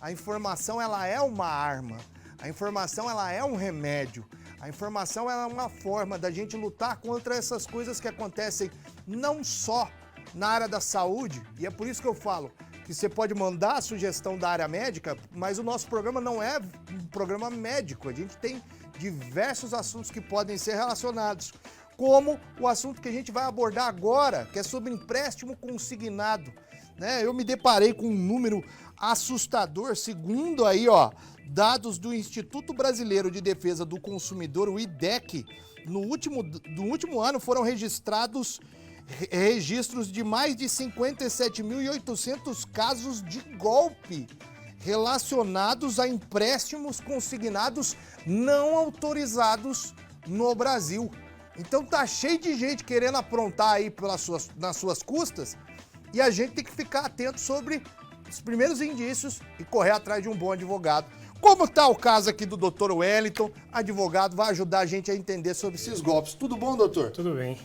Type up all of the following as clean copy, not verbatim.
A informação, ela é uma arma. A informação, ela é um remédio. A informação, ela é uma forma da gente lutar contra essas coisas que acontecem não só na área da saúde, e é por isso que eu falo que você pode mandar a sugestão da área médica, mas o nosso programa não é um programa médico. A gente tem diversos assuntos que podem ser relacionados, como o assunto que a gente vai abordar agora, que é sobre empréstimo consignado. Né? Eu me deparei com um número assustador, segundo aí, dados do Instituto Brasileiro de Defesa do Consumidor, o IDEC. No último ano foram registrados registros de mais de 57.800 casos de golpe relacionados a empréstimos consignados não autorizados no Brasil. Então tá cheio de gente querendo aprontar aí nas suas custas, e a gente tem que ficar atento sobre os primeiros indícios e correr atrás de um bom advogado. Como tá o caso aqui do Dr. Wellington, advogado, vai ajudar a gente a entender sobre esses golpes. Tudo bom, doutor? Tudo bem.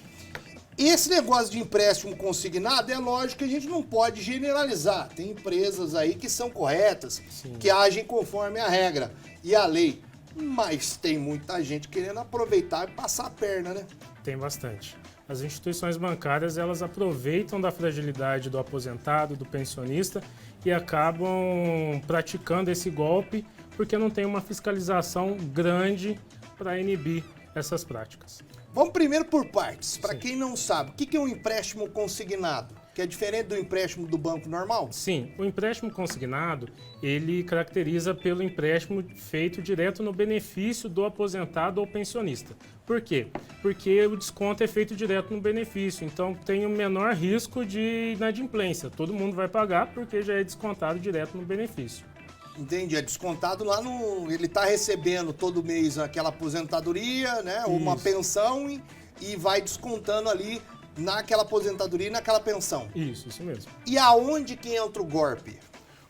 Esse negócio de empréstimo consignado, é lógico que a gente não pode generalizar. Tem empresas aí que são corretas, sim, que agem conforme a regra e a lei. Mas tem muita gente querendo aproveitar e passar a perna, né? Tem bastante. As instituições bancárias, elas aproveitam da fragilidade do aposentado, do pensionista, e acabam praticando esse golpe porque não tem uma fiscalização grande para inibir essas práticas. Vamos primeiro por partes. Para quem não sabe, o que é um empréstimo consignado? Que é diferente do empréstimo do banco normal? Sim, o empréstimo consignado, ele caracteriza pelo empréstimo feito direto no benefício do aposentado ou pensionista. Por quê? Porque o desconto é feito direto no benefício, então tem o menor risco de inadimplência. Todo mundo vai pagar porque já é descontado direto no benefício. Entendi, é descontado lá no... Ele está recebendo todo mês aquela aposentadoria, né? Ou uma pensão e vai descontando ali naquela aposentadoria e naquela pensão. Isso mesmo. E aonde que entra o golpe?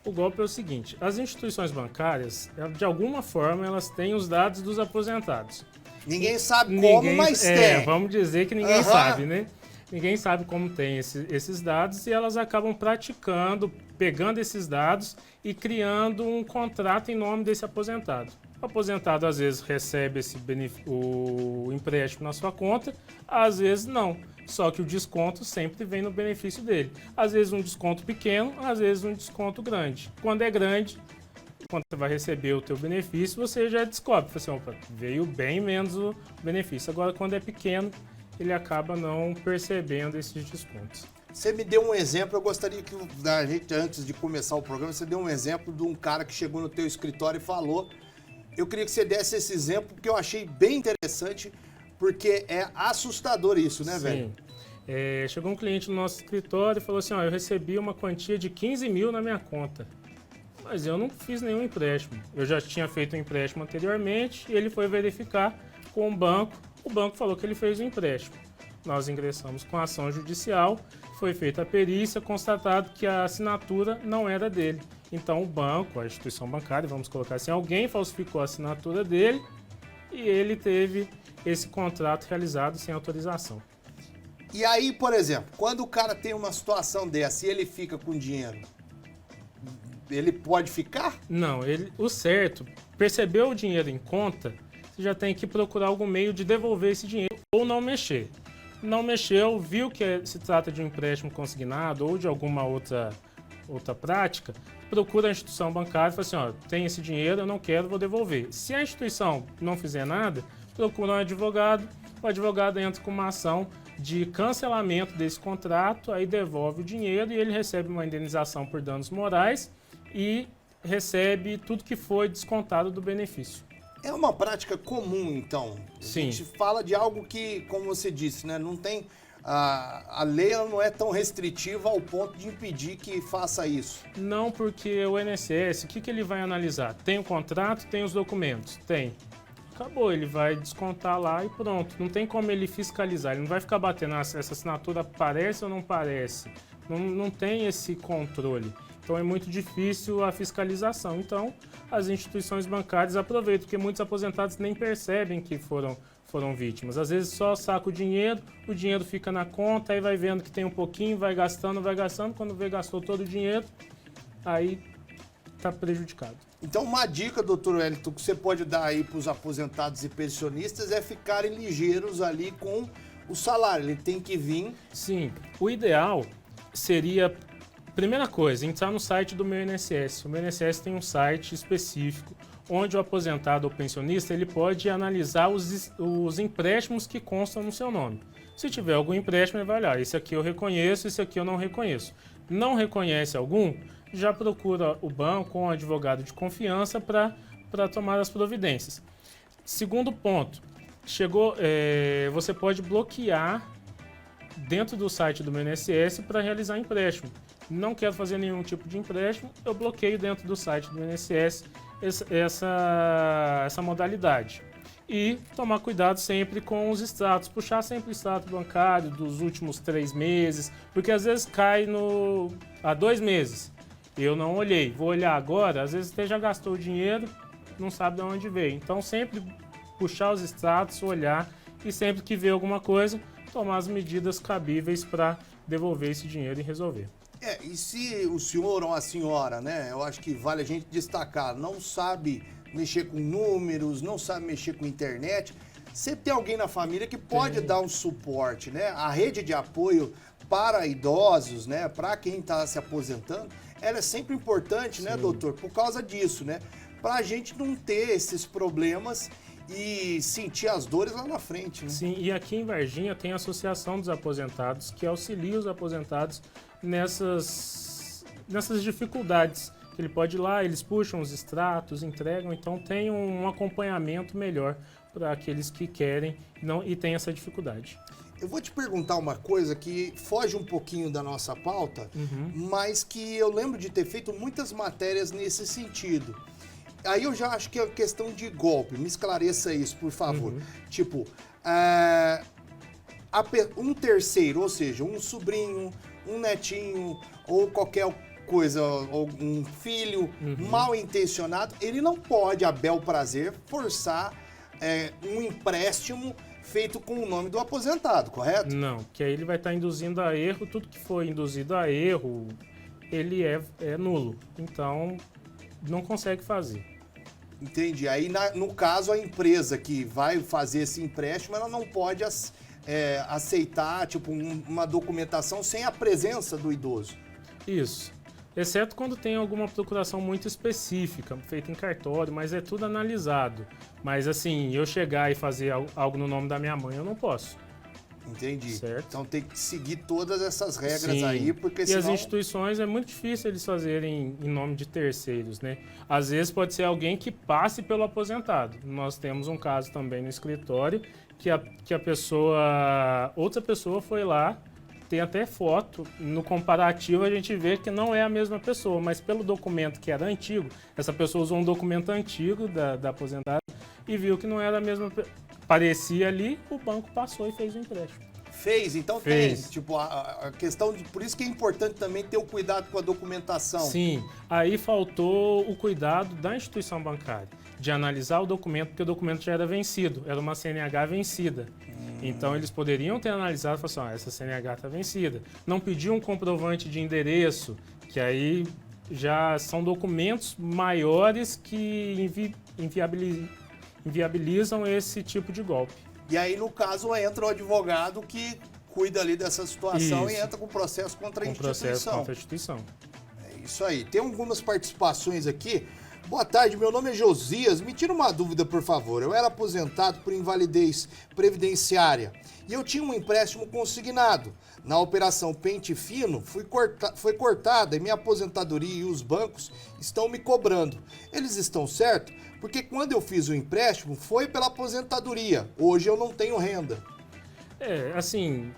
O golpe é o seguinte, as instituições bancárias, de alguma forma, elas têm os dados dos aposentados. Ninguém sabe como, mas tem. Vamos dizer que ninguém sabe, né? Ninguém sabe como tem esses dados, e elas acabam praticando, pegando esses dados e criando um contrato em nome desse aposentado. O aposentado às vezes recebe o empréstimo na sua conta, às vezes não. Só que o desconto sempre vem no benefício dele. Às vezes um desconto pequeno, às vezes um desconto grande. Quando é grande, quando você vai receber o teu benefício, você já descobre. Fala assim, opa, veio bem menos o benefício. Agora, quando é pequeno, ele acaba não percebendo esses descontos. Você me deu um exemplo, eu gostaria que a gente, antes de começar o programa, você deu um exemplo de um cara que chegou no teu escritório e falou. Eu queria que você desse esse exemplo, porque eu achei bem interessante, porque é assustador isso, né, velho? Sim. Chegou um cliente no nosso escritório e falou assim, eu recebi uma quantia de 15 mil na minha conta, mas eu não fiz nenhum empréstimo. Eu já tinha feito um empréstimo anteriormente e ele foi verificar com o banco falou que ele fez o empréstimo. Nós ingressamos com a ação judicial, foi feita a perícia, constatado que a assinatura não era dele. Então o banco, a instituição bancária, vamos colocar assim, alguém falsificou a assinatura dele e ele teve esse contrato realizado sem autorização. E aí, por exemplo, quando o cara tem uma situação dessa e ele fica com dinheiro, ele pode ficar? Não, o certo, percebeu o dinheiro em conta, você já tem que procurar algum meio de devolver esse dinheiro ou não mexer. Não mexeu, viu que se trata de um empréstimo consignado ou de alguma outra prática, procura a instituição bancária e fala assim, tem esse dinheiro, eu não quero, vou devolver. Se a instituição não fizer nada, procura um advogado, o advogado entra com uma ação de cancelamento desse contrato, aí devolve o dinheiro e ele recebe uma indenização por danos morais e recebe tudo que foi descontado do benefício. É uma prática comum, então? Sim. A gente fala de algo que, como você disse, né, não tem... A lei ela não é tão restritiva ao ponto de impedir que faça isso. Não, porque o INSS, o que ele vai analisar? Tem o contrato, tem os documentos? Tem. Acabou, ele vai descontar lá e pronto. Não tem como ele fiscalizar, ele não vai ficar batendo, essa assinatura parece ou não parece. Não tem esse controle. Então é muito difícil a fiscalização. Então as instituições bancárias aproveitam, porque muitos aposentados nem percebem que foram vítimas. Às vezes só saca o dinheiro fica na conta, aí vai vendo que tem um pouquinho, vai gastando, quando vê gastou todo o dinheiro, aí ficar prejudicado. Então, uma dica, doutor Wellington, que você pode dar aí para os aposentados e pensionistas é ficarem ligeiros ali com o salário. Ele tem que vir... Sim, o ideal seria, primeira coisa, entrar no site do meu INSS. O meu INSS tem um site específico onde o aposentado ou pensionista ele pode analisar os empréstimos que constam no seu nome. Se tiver algum empréstimo, ele vai olhar, esse aqui eu reconheço, esse aqui eu não reconheço. Não reconhece algum, já procura o banco ou um advogado de confiança para tomar as providências. Segundo ponto, você pode bloquear dentro do site do meu INSS para realizar empréstimo. Não quero fazer nenhum tipo de empréstimo, eu bloqueio dentro do site do INSS essa modalidade. E tomar cuidado sempre com os extratos, puxar sempre o extrato bancário dos últimos 3 meses, porque às vezes cai há 2 meses. Eu não olhei, vou olhar agora, às vezes você já gastou o dinheiro, não sabe de onde veio. Então sempre puxar os extratos, olhar e sempre que ver alguma coisa, tomar as medidas cabíveis para devolver esse dinheiro e resolver. E se o senhor ou a senhora, né, eu acho que vale a gente destacar, não sabe mexer com números, não sabe mexer com internet, sempre tem alguém na família que pode dar um suporte, né? A rede de apoio para idosos, né, para quem está se aposentando, ela é sempre importante, né, doutor? Por causa disso, né? Para a gente não ter esses problemas e sentir as dores lá na frente, né? Sim, e aqui em Varginha tem a Associação dos Aposentados, que auxilia os aposentados nessas dificuldades. Ele pode ir lá, eles puxam os extratos, entregam, então tem um acompanhamento melhor para aqueles que querem e têm essa dificuldade. Eu vou te perguntar uma coisa que foge um pouquinho da nossa pauta, mas que eu lembro de ter feito muitas matérias nesse sentido. Aí eu já acho que é questão de golpe. Me esclareça isso, por favor. Tipo, um terceiro, ou seja, um sobrinho, um netinho ou qualquer coisa, ou um filho mal intencionado, ele não pode, a bel prazer, forçar um empréstimo feito com o nome do aposentado, correto? Não, que aí ele vai estar induzindo a erro, tudo que for induzido a erro, ele é nulo. Então, não consegue fazer. Entendi. Aí, no caso, a empresa que vai fazer esse empréstimo, ela não pode aceitar tipo, uma documentação sem a presença do idoso. Isso. Exceto quando tem alguma procuração muito específica, feita em cartório, mas é tudo analisado. Mas assim, eu chegar e fazer algo no nome da minha mãe, eu não posso. Entendi. Certo. Então tem que seguir todas essas regras Sim. aí, porque e senão... as instituições é muito difícil eles fazerem em nome de terceiros, né? Às vezes pode ser alguém que passe pelo aposentado. Nós temos um caso também no escritório que outra pessoa foi lá, tem até foto, no comparativo a gente vê que não é a mesma pessoa, mas pelo documento que era antigo, essa pessoa usou um documento antigo da aposentada e viu que não era a mesma pessoa. Parecia ali, o banco passou e fez o empréstimo. Fez, então Fez. tem. Tipo, a questão por isso que é importante também ter o cuidado com a documentação. Sim, aí faltou o cuidado da instituição bancária, de analisar o documento, porque o documento já era vencido, era uma CNH vencida. Então eles poderiam ter analisado e falado assim, essa CNH está vencida. Não pediu um comprovante de endereço, que aí já são documentos maiores que inviabilizam esse tipo de golpe. E aí, no caso, entra o advogado que cuida ali dessa situação. Isso. E entra com processo contra a instituição. Processo contra a instituição. É isso aí. Tem algumas participações aqui. Boa tarde, meu nome é Josias. Me tira uma dúvida, por favor. Eu era aposentado por invalidez previdenciária e eu tinha um empréstimo consignado. Na operação Pente Fino, foi cortada e minha aposentadoria e os bancos estão me cobrando. Eles estão certos? Porque quando eu fiz o empréstimo, foi pela aposentadoria. Hoje eu não tenho renda. Assim,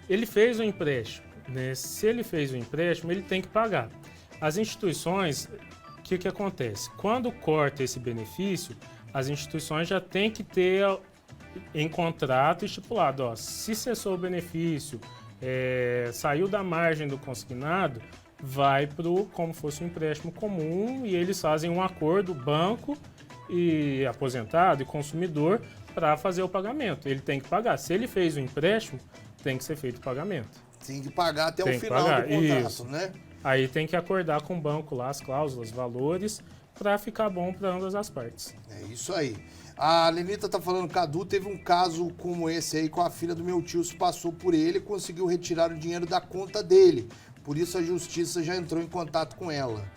ele fez o empréstimo, né? Se ele fez o empréstimo, ele tem que pagar. As instituições... O que acontece? Quando corta esse benefício, as instituições já têm que ter em contrato estipulado, se cessou o benefício, saiu da margem do consignado, vai para como fosse um empréstimo comum e eles fazem um acordo, banco e aposentado e consumidor, para fazer o pagamento. Ele tem que pagar. Se ele fez o empréstimo, tem que ser feito o pagamento. Tem que pagar até o final do contrato, né? Aí tem que acordar com o banco lá as cláusulas, valores, para ficar bom para ambas as partes. É isso aí. A Lenita tá falando, Cadu, teve um caso como esse aí com a filha do meu tio, se passou por ele e conseguiu retirar o dinheiro da conta dele. Por isso a justiça já entrou em contato com ela.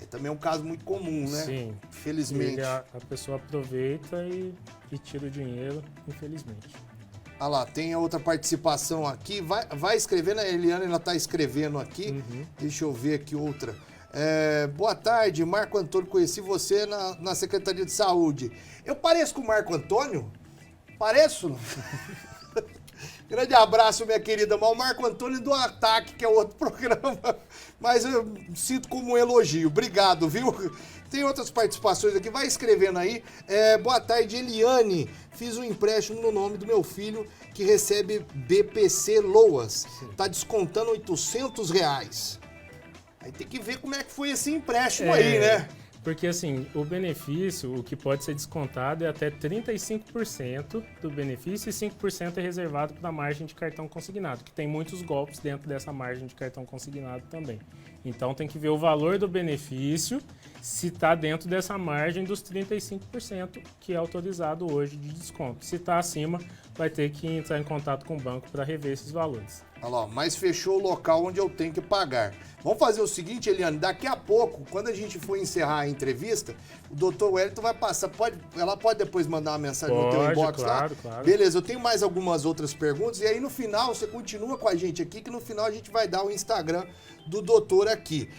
É também um caso muito comum, né? Sim. Infelizmente. A pessoa aproveita e tira o dinheiro, infelizmente. Ah lá, tem a outra participação aqui. Vai escrevendo, a Eliana ainda tá escrevendo aqui. Deixa eu ver aqui outra. Boa tarde, Marco Antônio, conheci você na Secretaria de Saúde. Eu pareço com o Marco Antônio? Pareço? Grande abraço, minha querida. Mas o Marco Antônio do Ataque, que é outro programa. Mas eu sinto como um elogio. Obrigado, viu? Tem outras participações aqui. Vai escrevendo aí. Boa tarde, Eliane. Fiz um empréstimo no nome do meu filho que recebe BPC Loas. Tá descontando R$800. Aí tem que ver como é que foi esse empréstimo aí, né? Porque assim, o benefício, o que pode ser descontado é até 35% do benefício e 5% é reservado para a margem de cartão consignado, que tem muitos golpes dentro dessa margem de cartão consignado também. Então tem que ver o valor do benefício, se está dentro dessa margem dos 35% que é autorizado hoje de desconto. Se está acima, vai ter que entrar em contato com o banco para rever esses valores. Olha lá, mas fechou o local onde eu tenho que pagar. Vamos fazer o seguinte, Eliane, daqui a pouco, quando a gente for encerrar a entrevista, o doutor Wellington vai passar, ela pode depois mandar uma mensagem no teu inbox claro, lá? Claro. Beleza, eu tenho mais algumas outras perguntas, e aí no final, você continua com a gente aqui, que no final a gente vai dar o Instagram do doutor aqui.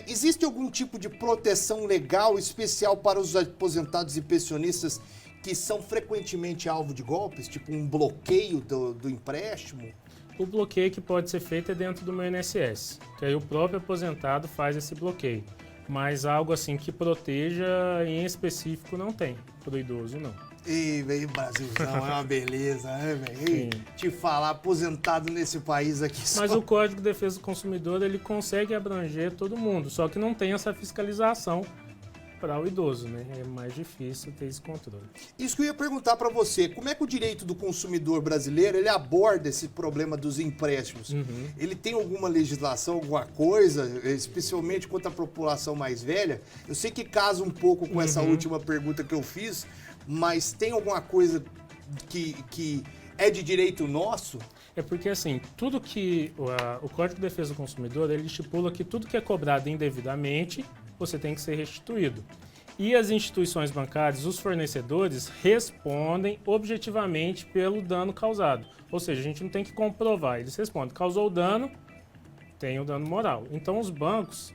Existe algum tipo de proteção legal especial para os aposentados e pensionistas que são frequentemente alvo de golpes, tipo um bloqueio do empréstimo? O bloqueio que pode ser feito é dentro do meu INSS, que aí o próprio aposentado faz esse bloqueio. Mas algo assim que proteja em específico não tem, pro idoso não. Ih, velho, Brasilzão, é uma beleza, né, velho? Te falar, aposentado nesse país aqui só. Mas o Código de Defesa do Consumidor, ele consegue abranger todo mundo, só que não tem essa fiscalização para o idoso, né? É mais difícil ter esse controle. Isso que eu ia perguntar para você, como é que o direito do consumidor brasileiro, ele aborda esse problema dos empréstimos? Ele tem alguma legislação, alguma coisa, especialmente quanto à população mais velha? Eu sei que casa um pouco com essa última pergunta que eu fiz, mas tem alguma coisa que é de direito nosso? É porque, assim, tudo que o Código de Defesa do Consumidor, ele estipula que tudo que é cobrado indevidamente, você tem que ser restituído. E as instituições bancárias, os fornecedores, respondem objetivamente pelo dano causado. Ou seja, a gente não tem que comprovar, eles respondem, causou dano, tem o dano moral. Então, os bancos,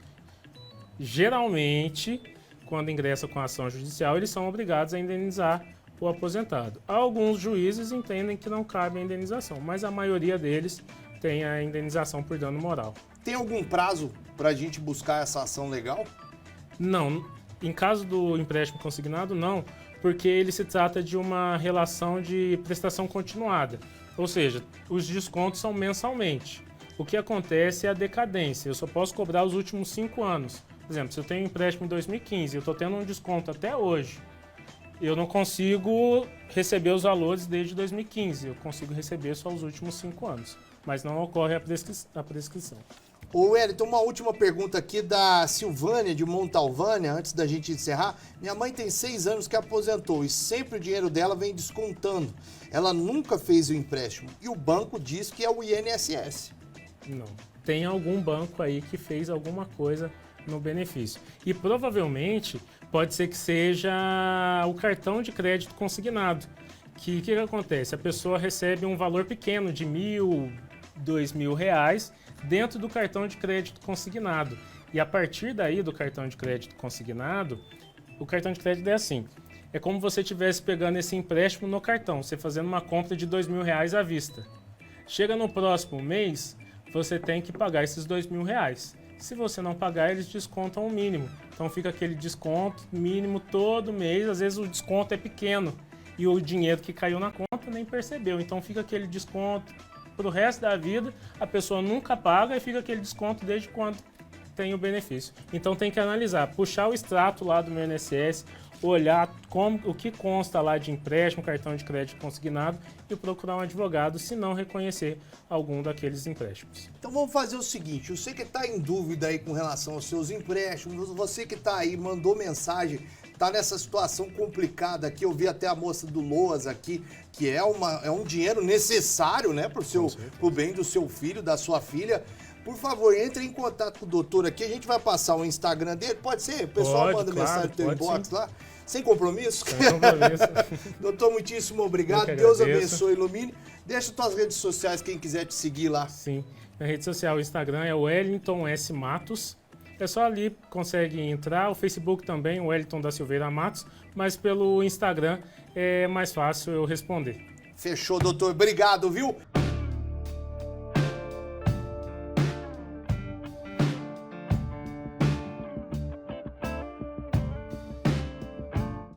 geralmente, quando ingressam com a ação judicial, eles são obrigados a indenizar o aposentado. Alguns juízes entendem que não cabe a indenização, mas a maioria deles tem a indenização por dano moral. Tem algum prazo para a gente buscar essa ação legal? Não. Em caso do empréstimo consignado, não, porque ele se trata de uma relação de prestação continuada. Ou seja, os descontos são mensalmente. O que acontece é a decadência. Eu só posso cobrar os últimos 5 anos. Por exemplo, se eu tenho um empréstimo em 2015 e eu estou tendo um desconto até hoje, eu não consigo receber os valores desde 2015. Eu consigo receber só os últimos 5 anos. Mas não ocorre a prescrição. Ô, Wellington, uma última pergunta aqui da Silvânia, de Montalvânia, antes da gente encerrar. Minha mãe tem 6 anos que aposentou e sempre o dinheiro dela vem descontando. Ela nunca fez o empréstimo e o banco diz que é o INSS. Não. Tem algum banco aí que fez alguma coisa no benefício. E provavelmente pode ser que seja o cartão de crédito consignado. Que acontece? A pessoa recebe um valor pequeno de R$1.000, R$2.000 dentro do cartão de crédito consignado. E a partir daí do cartão de crédito consignado, o cartão de crédito é assim. É como você estivesse pegando esse empréstimo no cartão, você fazendo uma compra de R$2.000 à vista. Chega no próximo mês, você tem que pagar esses R$2.000. Se você não pagar, eles descontam o mínimo. Então fica aquele desconto mínimo todo mês, às vezes o desconto é pequeno e o dinheiro que caiu na conta nem percebeu. Então fica aquele desconto pro resto da vida, a pessoa nunca paga e fica aquele desconto desde quando tem o benefício. Então tem que analisar, puxar o extrato lá do meu INSS olhar o que consta lá de empréstimo, cartão de crédito consignado e procurar um advogado se não reconhecer algum daqueles empréstimos. Então vamos fazer o seguinte, você que está em dúvida aí com relação aos seus empréstimos, você que está aí, mandou mensagem, está nessa situação complicada aqui, eu vi até a moça do Loas aqui, que é um dinheiro necessário, né, pro bem do seu filho, da sua filha. Por favor, entre em contato com o doutor aqui, a gente vai passar o Instagram dele, pode ser? O pessoal manda claro, mensagem no teu inbox sim. lá, sem compromisso? Sem compromisso. Doutor, muitíssimo obrigado, Eu que Deus agradeço. abençoe, ilumine. Deixa tuas redes sociais, quem quiser te seguir lá. Sim, na rede social, o Instagram é o Wellington S. Matos. É só ali consegue entrar. O Facebook também, o Wellington da Silveira Matos. Mas pelo Instagram é mais fácil eu responder. Fechou, doutor. Obrigado, viu?